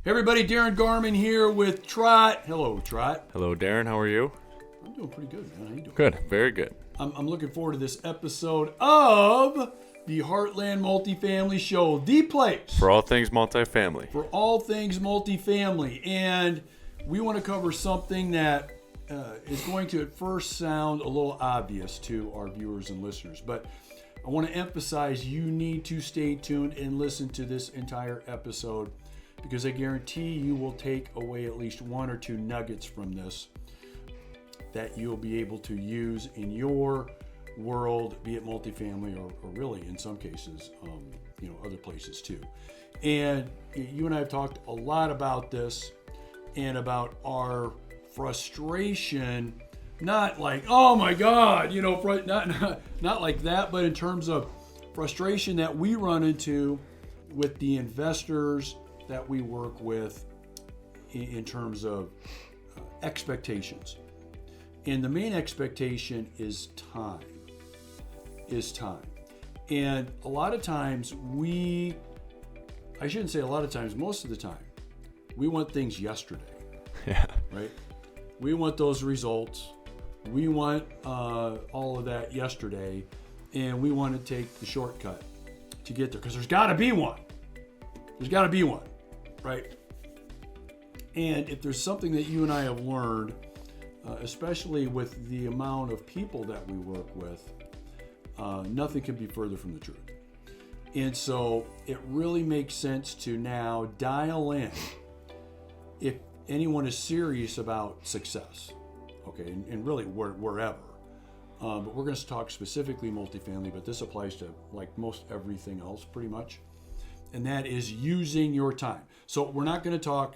Hey everybody, Darren Garman here with Trot. Hello, Trot. Hello, Darren. How are you? I'm doing pretty good, man. How you doing? Good. Very good. I'm looking forward to this episode of the Heartland Multifamily Show, the place For all things multifamily. for all things multifamily. And we want to cover something that is going to at first sound a little obvious to our viewers and listeners. But I want to emphasize you need to stay tuned and listen to this entire episode, because I guarantee you will take away at least one or two nuggets from this that you'll be able to use in your world, be it multifamily or really in some cases, other places too. And you and I have talked a lot about this and about our frustration, not like, oh my God, not like that, but in terms of frustration that we run into with the investors that we work with in terms of expectations. And the main expectation is time. And a lot of times I shouldn't say a lot of times, most of the time, we want things yesterday. Yeah. Right? We want those results. We want all of that yesterday. And we want to take the shortcut to get there. Because there's got to be one. Right? And if there's something that you and I have learned, especially with the amount of people that we work with, nothing can be further from the truth. And so it really makes sense to now dial in if anyone is serious about success, okay, and really wherever. But we're going to talk specifically multifamily, but this applies to like most everything else pretty much. And that is using your time. So we're not going to talk,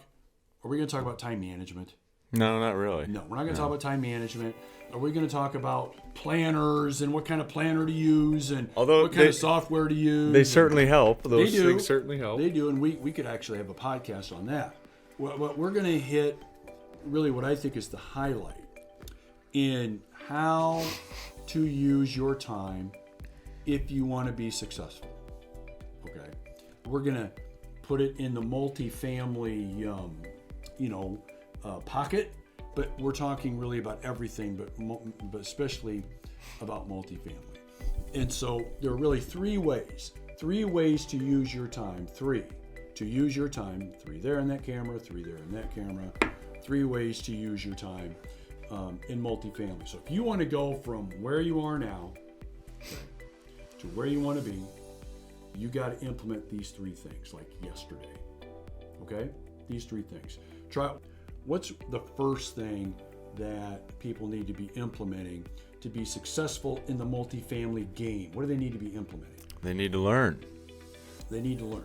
are we going to talk about time management? No, not really. No, we're not going to talk about time management. Are we going to talk about planners and what kind of planner to use and what kind of software to use? They certainly help. Those They do. things certainly help. They do, and we could actually have a podcast on that. What we're going to hit, really what I think is the highlight in how to use your time if you want to be successful. Okay? We're going to put it in the multifamily, pocket, but we're talking really about everything, but especially about multifamily. And so there are really three ways to use your time. Three there in that camera, three there in that camera. 3 ways to use your time in multifamily. So if you want to go from where you are now to where you want to be, you got to implement these 3 things like yesterday. Okay? These 3 things. What's the first thing that people need to be implementing to be successful in the multifamily game? What do they need to be implementing? They need to learn.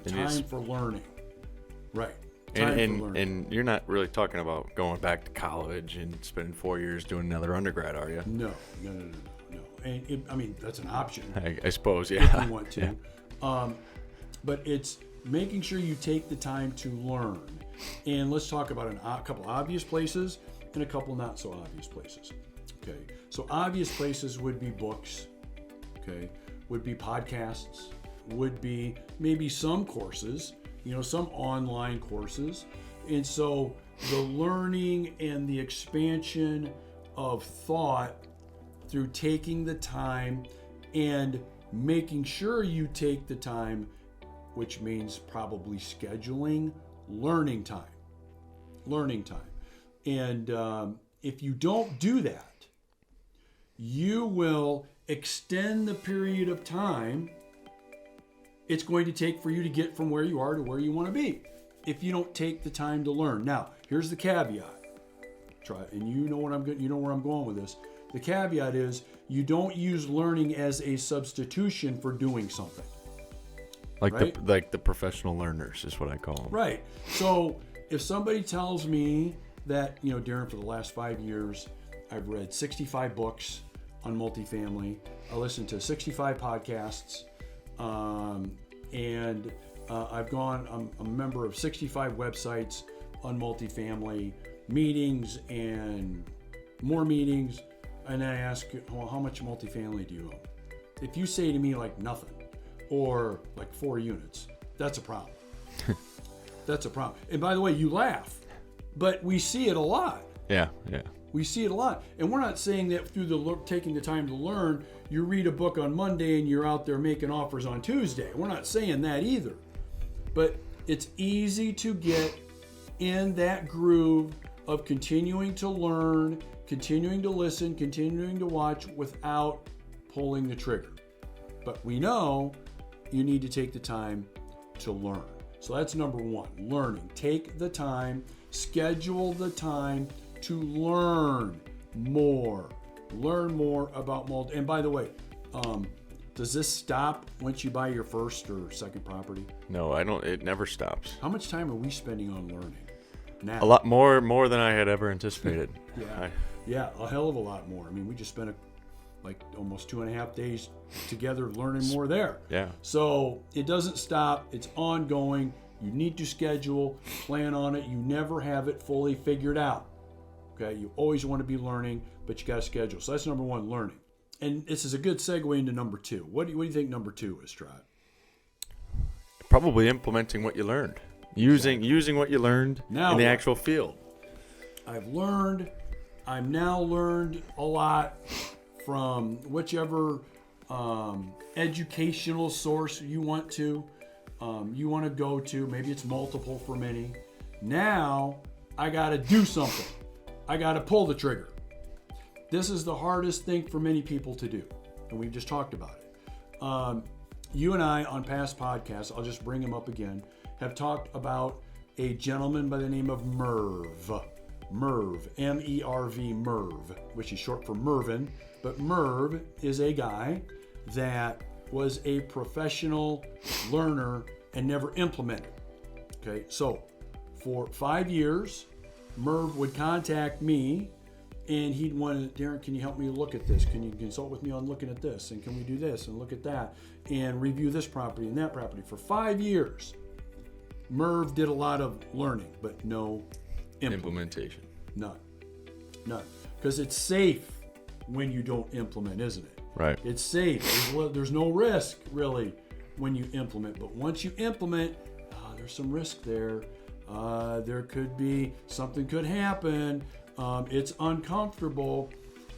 Time for learning. Right. And you're not really talking about going back to college and spending 4 years doing another undergrad, are you? No. And that's an option. I suppose, yeah. If you want to. Yeah. But it's making sure you take the time to learn. And let's talk about a couple obvious places and a couple not so obvious places. Okay. So obvious places would be books. Okay. Would be podcasts. Would be maybe some courses, some online courses. And so the learning and the expansion of thought through taking the time and making sure you take the time, which means probably scheduling learning time. And if you don't do that, you will extend the period of time it's going to take for you to get from where you are to where you want to be if you don't take the time to learn. Now, here's the caveat. And you know where I'm going with this. The caveat is you don't use learning as a substitution for doing something. Like the professional learners is what I call them. Right. So if somebody tells me that, Darren, for the last 5 years, I've read 65 books on multifamily. I listened to 65 podcasts. And I'm a member of 65 websites on multifamily, meetings and more meetings. And I ask, well, how much multifamily do you own? If you say to me like nothing or like 4 units, that's a problem. That's a problem. And by the way, you laugh, but we see it a lot. Yeah. We see it a lot. And we're not saying that through taking the time to learn, you read a book on Monday and you're out there making offers on Tuesday. We're not saying that either. But it's easy to get in that groove of continuing to learn, continuing to listen, continuing to watch without pulling the trigger. But we know you need to take the time to learn. So that's number one, learning. Take the time, schedule the time to learn more. Learn more about multi. And by the way, does this stop once you buy your first or second property? No, I don't. It never stops. How much time are we spending on learning now? A lot more than I had ever anticipated. Yeah, a hell of a lot more. I mean, we just spent almost 2.5 days together learning more there. Yeah. So it doesn't stop. It's ongoing. You need to schedule, plan on it. You never have it fully figured out. Okay, you always want to be learning, but you got to schedule. So that's number one, learning. And this is a good segue into number two. What do you think number two is, Trot? Probably implementing what you learned. Using what you learned in the actual field. I've now learned a lot from whichever educational source you want to go to. Maybe it's multiple for many. Now I got to do something. I got to pull the trigger. This is the hardest thing for many people to do, and we've just talked about it. You and I, on past podcasts, I'll just bring him up again, have talked about a gentleman by the name of Merv, M-E-R-V, Merv, which is short for Mervin. But Merv is a guy that was a professional learner and never implemented. Okay, so for 5 years, Merv would contact me and he'd want to, Darren, can you help me look at this? Can you consult with me on looking at this? And can we do this and look at that and review this property and that property? For 5 years, Merv did a lot of learning, but no implementation. None. Because it's safe when you don't implement, isn't it? Right. It's safe. There's no risk, really, when you implement. But once you implement, there's some risk there. There could be, something could happen. It's uncomfortable.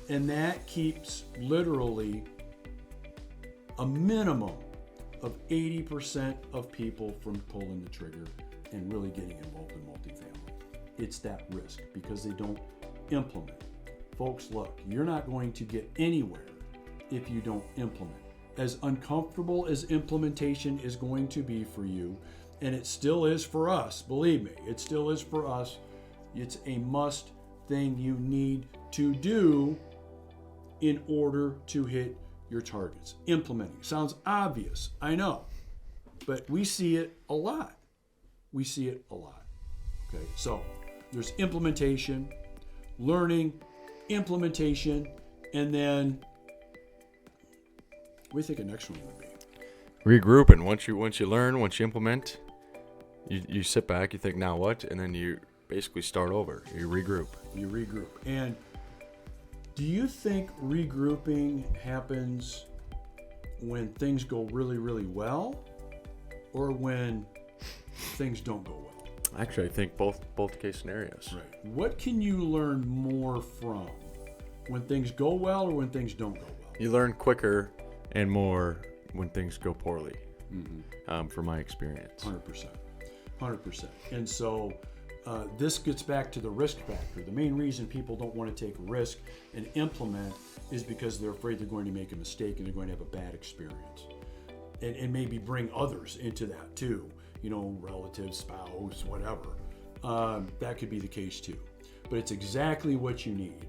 And that keeps literally a minimum of 80% of people from pulling the trigger and really getting involved in multifamily. It's that risk because they don't implement. Folks, look, you're not going to get anywhere if you don't implement. As uncomfortable as implementation is going to be for you, and it still is for us, believe me, it still is for us, it's a must thing you need to do in order to hit your targets. Implementing. Sounds obvious, I know, but we see it a lot. Okay, so there's implementation, learning, implementation, and then what do you think the next one would be? Regrouping. Once you learn, once you implement, you sit back, you think, now what? And then you basically start over. You regroup. And do you think regrouping happens when things go really, really well, or when things don't go well? Actually, I think both case scenarios. Right. What can you learn more from? When things go well or when things don't go well? You learn quicker and more when things go poorly, from my experience. 100%. And so this gets back to the risk factor. The main reason people don't want to take risk and implement is because they're afraid they're going to make a mistake and they're going to have a bad experience. And maybe bring others into that too. Relatives, spouse, whatever. That could be the case too. But it's exactly what you need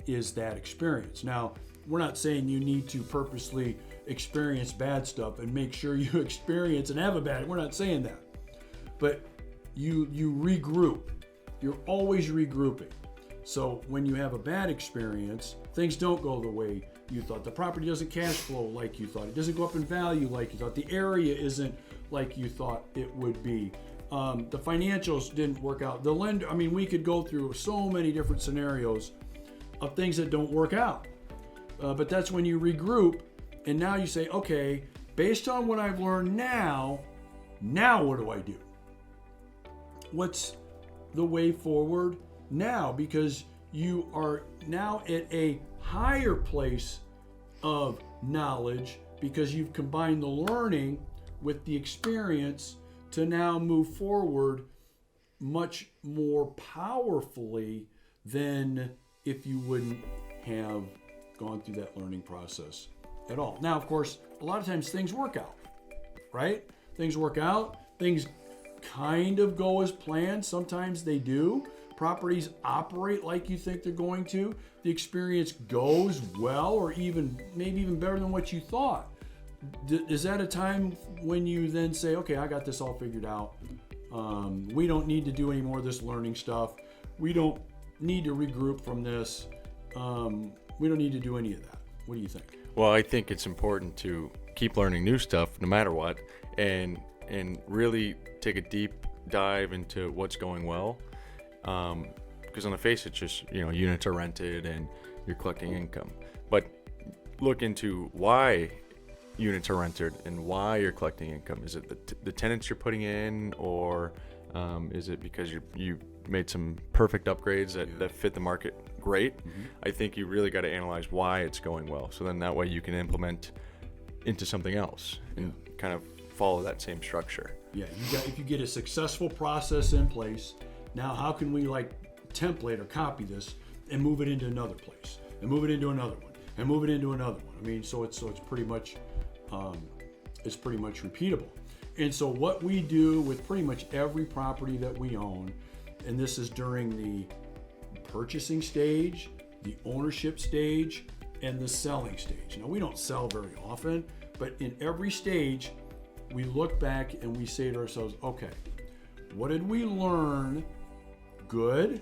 is that experience. Now, we're not saying you need to purposely experience bad stuff and make sure you experience and have a bad. We're not saying that. But you regroup. You're always regrouping. So when you have a bad experience, things don't go the way you thought. The property doesn't cash flow like you thought. It doesn't go up in value like you thought. The area isn't like you thought it would be. The financials didn't work out. The lender, we could go through so many different scenarios of things that don't work out. But that's when you regroup, and now you say, okay, based on what I've learned now what do I do? what's the way forward now, because you are now at a higher place of knowledge because you've combined the learning with the experience to now move forward much more powerfully than if you wouldn't have gone through that learning process at all. Now, of course, a lot of times things work out, right? Things work out. Things kind of go as planned. Sometimes they do. Properties operate like you think they're going to. The experience goes well, or maybe even better than what you thought. Is that a time when you then say, okay, I got this all figured out. We don't need to do any more of this learning stuff. We don't need to regroup from this. We don't need to do any of that. What do you think? Well, I think it's important to keep learning new stuff no matter what, and really take a deep dive into what's going well. Because on the face, it's just, units are rented and you're collecting income. But look into why units are rented and why you're collecting income. Is it the tenants you're putting in, or is it because you made some perfect upgrades that fit the market great? Mm-hmm. I think you really got to analyze why it's going well. So then that way you can implement into something else and kind of follow that same structure. Yeah, if you get a successful process in place, now how can we template or copy this and move it into another place, and move it into another one, and move it into another one? I mean, so it's pretty much repeatable. And so what we do with pretty much every property that we own, and this is during the purchasing stage, the ownership stage, and the selling stage. Now, we don't sell very often, but in every stage, we look back and we say to ourselves, okay, what did we learn good?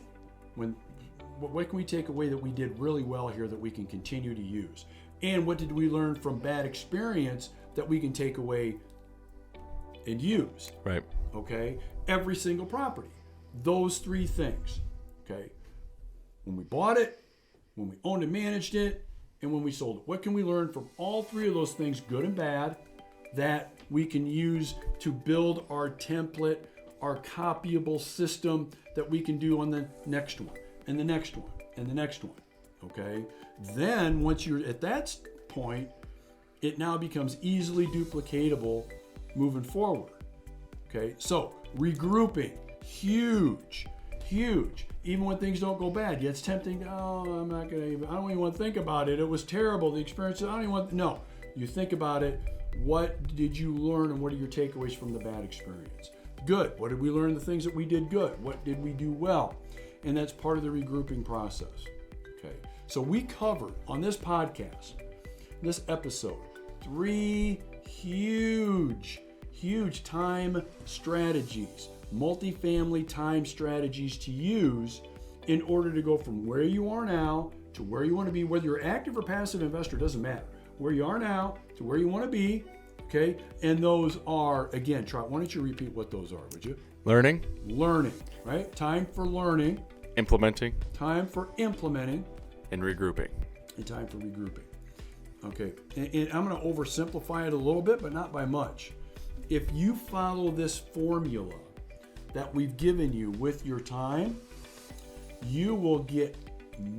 What can we take away that we did really well here that we can continue to use? And what did we learn from bad experience that we can take away and use? Right. Okay? Every single property. Those three things. Okay? When we bought it, when we owned and managed it, and when we sold it. What can we learn from all three of those things, good and bad, that we can use to build our template, our copyable system that we can do on the next one, and the next one, and the next one, okay? Then once you're at that point, it now becomes easily duplicatable moving forward, okay? So regrouping, huge. Even when things don't go bad, it's tempting, I don't even want to think about it. It was terrible, the experience, no. You think about it, what did you learn and what are your takeaways from the bad experience? Good. What did we learn? The things that we did good. What did we do well? And that's part of the regrouping process. Okay. So we covered on this podcast, this episode, 3 huge time strategies, multifamily time strategies to use in order to go from where you are now to where you want to be. Whether you're active or passive investor, doesn't matter. Where you are now to where you want to be. Okay, and those are, again, Trot, why don't you repeat what those are, would you? Learning, right? Time for learning. implementing, Time for implementing. and regrouping. And time for regrouping. Okay, and I'm going to oversimplify it a little bit, but not by much. If you follow this formula that we've given you with your time, you will get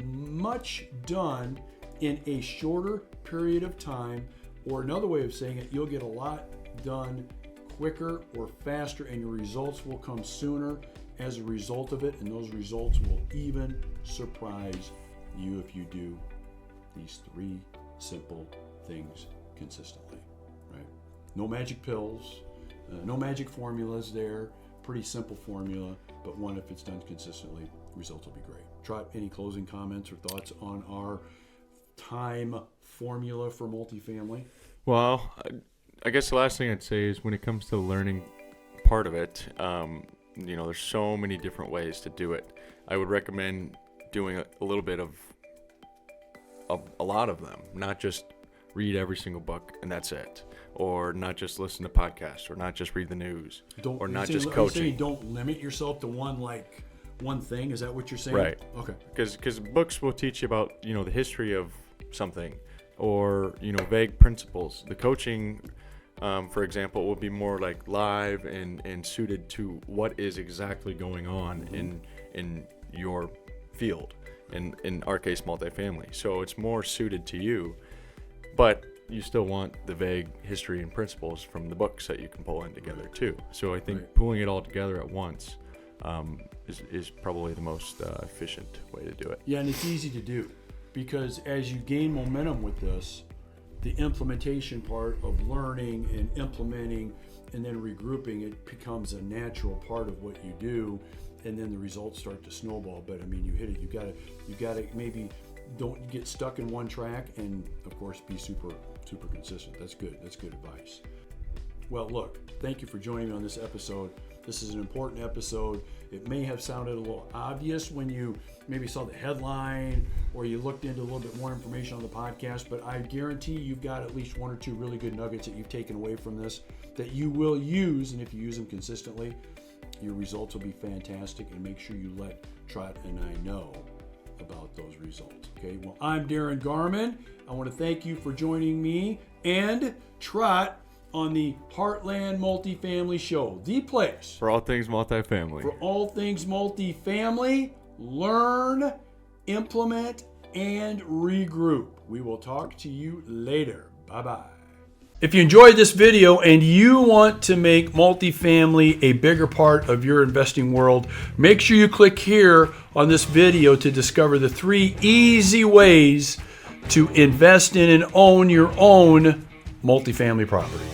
much done in a shorter period of time. Or another way of saying it, you'll get a lot done quicker or faster, and your results will come sooner as a result of it, and those results will even surprise you if you do these 3 simple things consistently, right? No magic pills, no magic formulas there, pretty simple formula, but one, if it's done consistently, results will be great. Trot, any closing comments or thoughts on our time formula for multifamily? Well, I guess the last thing I'd say is when it comes to the learning part of it, there's so many different ways to do it. I would recommend doing a little bit of a lot of them, not just read every single book and that's it, or not just listen to podcasts, or not just read the news, or not just coaching. Don't limit yourself to one thing. Is that what you're saying? Right. Okay. Because books will teach you about the history of something, or vague principles. The coaching for example, will be more like live and suited to what is exactly going on in your field. In our case, multifamily. So it's more suited to you, but you still want the vague history and principles from the books that you can pull in together too. So I think pulling it all together at once is probably the most efficient way to do it. Yeah, and it's easy to do because as you gain momentum with this, the implementation part of learning and implementing and then regrouping, it becomes a natural part of what you do, and then the results start to snowball. But I mean, you hit it. You gotta maybe don't get stuck in one track, and of course be super consistent. That's good advice. Well, look, thank you for joining me on this episode. This is an important episode. It may have sounded a little obvious when you maybe saw the headline or you looked into a little bit more information on the podcast, but I guarantee you've got at least one or two really good nuggets that you've taken away from this that you will use, and if you use them consistently, your results will be fantastic. And make sure you let Trot and I know about those results. Okay, well, I'm Darren Garman. I want to thank you for joining me and Trot on the Heartland Multifamily Show, the place For all things multifamily. for all things multifamily. Learn, implement, and regroup. We will talk to you later. Bye-bye. If you enjoyed this video and you want to make multifamily a bigger part of your investing world, make sure you click here on this video to discover the 3 easy ways to invest in and own your own multifamily property.